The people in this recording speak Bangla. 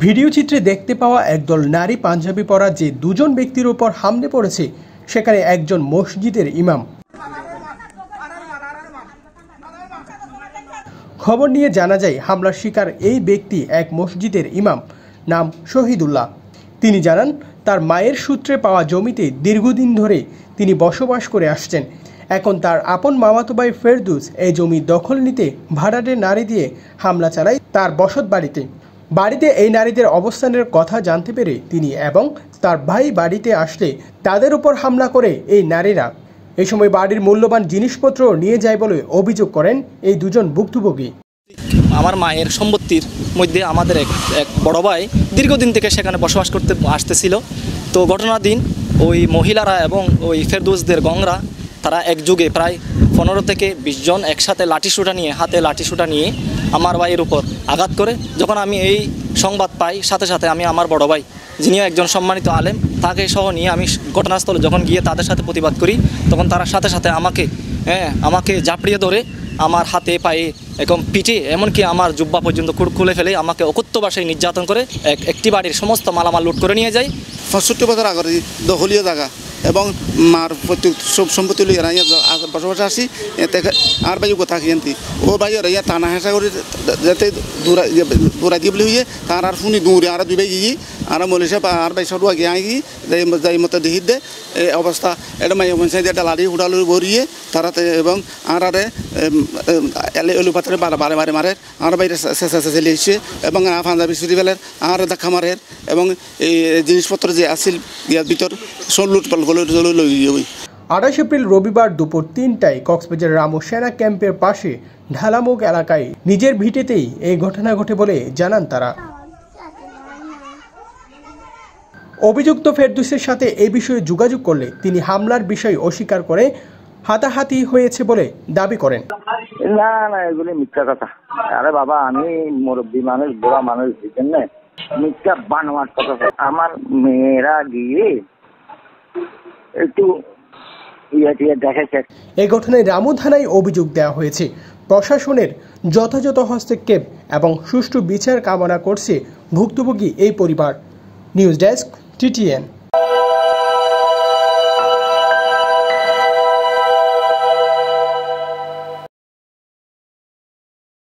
ভিডিও চিত্রে দেখতে পাওয়া একদল নারী পাঞ্জাবি পরা যে দুজন ব্যক্তির উপর হামলে পড়েছে সেখানে একজন মসজিদের ইমাম। খবর নিয়ে জানা যায় হামলার শিকার এই ব্যক্তি এক মসজিদের ইমাম, নাম শহীদুল্লাহ। তিনি জানান তার মায়ের সূত্রে পাওয়া জমিতে দীর্ঘদিন ধরে তিনি বসবাস করে আসছেন। এখন তার আপন মামাতো ভাই ফেরদৌস এই জমি দখল নিতে ভাড়াটে নারী দিয়ে হামলা চালায় তার বসত বাড়িতে। বাড়িতে এই নারীদের অবস্থানের কথা জানতে পেরে তিনি এবং তার ভাই বাড়িতে আসলে তাদের উপর হামলা করে এই নারীরা। এই সময় বাড়ির মূল্যবান জিনিসপত্র নিয়ে যায় বলে অভিযোগ করেন এই দুজন ভুক্তভোগী। আমার মায়ের সম্পত্তির মধ্যে আমাদের এক বড় ভাই দীর্ঘদিন থেকে সেখানে বসবাস করতে আসতেছিল। তো ঘটনার দিন ওই মহিলারা এবং ওই ফেরদৌসদের গংরা তারা একযোগে প্রায় 15 থেকে 20 জন একসাথে হাতে লাঠিসোঁটা নিয়ে আমার ভাইয়ের উপর আঘাত করে। যখন আমি এই সংবাদ পাই সাথে সাথে আমি আমার বড় ভাই যিনি একজন সম্মানিত আলেম তাকে সহ নিয়ে আমি ঘটনাস্থলে যখন গিয়ে তাদের সাথে প্রতিবাদ করি তখন তারা সাথে সাথে আমাকে জাপড়িয়ে ধরে আমার হাতে পায়ে এবং পিঠে এমনকি আমার জুব্বা পর্যন্ত খুলে ফেলে আমাকে অকথ্য ভাষায় নির্যাতন করে একটি বাড়ির সমস্ত মালামাল লুট করে নিয়ে যায়। 65 বছর আগের দখলীয় জায়গা এবং মার প্রত্যেক সব সম্পত্তি লইয়া বসবাস আসি আর ভাই থাকি আনতি ও ভাই ইয়া টানা হেঁচা করে যাতে দূরা দিয়ে বলে হইয়ে তার আর শুনি দূরে আর দুই ভাই গিয়ে আর মলিশা আর ভাই সরু আগে আগে যাই মতো দেখি দে এই অবস্থা এটা মাই পঞ্চায়েত একটা লাড়ি উড়ালু ভরিয়ে তারাতে এবং আর এলু পাত্রে বারে বারে মারে আর বাইরে চলে এসছে এবং পাঞ্জাবি চুরি ফেলের আর দেখা মারে এবং এই জিনিসপত্র যে আসিল ইয়ার ভিতর সব লুটপাল করে লই যাবে। 28 এপ্রিল রবিবার দুপুর 3টায় কক্সবাজার রামু সেনা ক্যাম্পের পাশে ঢালামুখ এলাকায় নিজের ভিটেতেই এই ঘটনা ঘটে বলে জানান তারা। অভিযুক্ত ফেরদৌসের সাথে এই বিষয়ে যোগাযোগ করলে তিনি হামলার বিষয় অস্বীকার করে হাতাহাতি হয়েছে বলে দাবি করেন। না না এগুলি মিথ্যা কথা। আরে বাবা আমি মুরব্বী মানুষ বুড়া মানুষ বুঝছেন না, মিথ্যা বানোয়ার কথা। আমার মেয়েরা গিয়ে একটু দেখেছে। এই ঘটনায় রামু থানায় অভিযোগ দেওয়া হয়েছে। প্রশাসনের যথাযথ হস্তক্ষেপ এবং সুষ্ঠু বিচার কামনা করছে ভুক্তভোগী এই পরিবার। News desk TTN।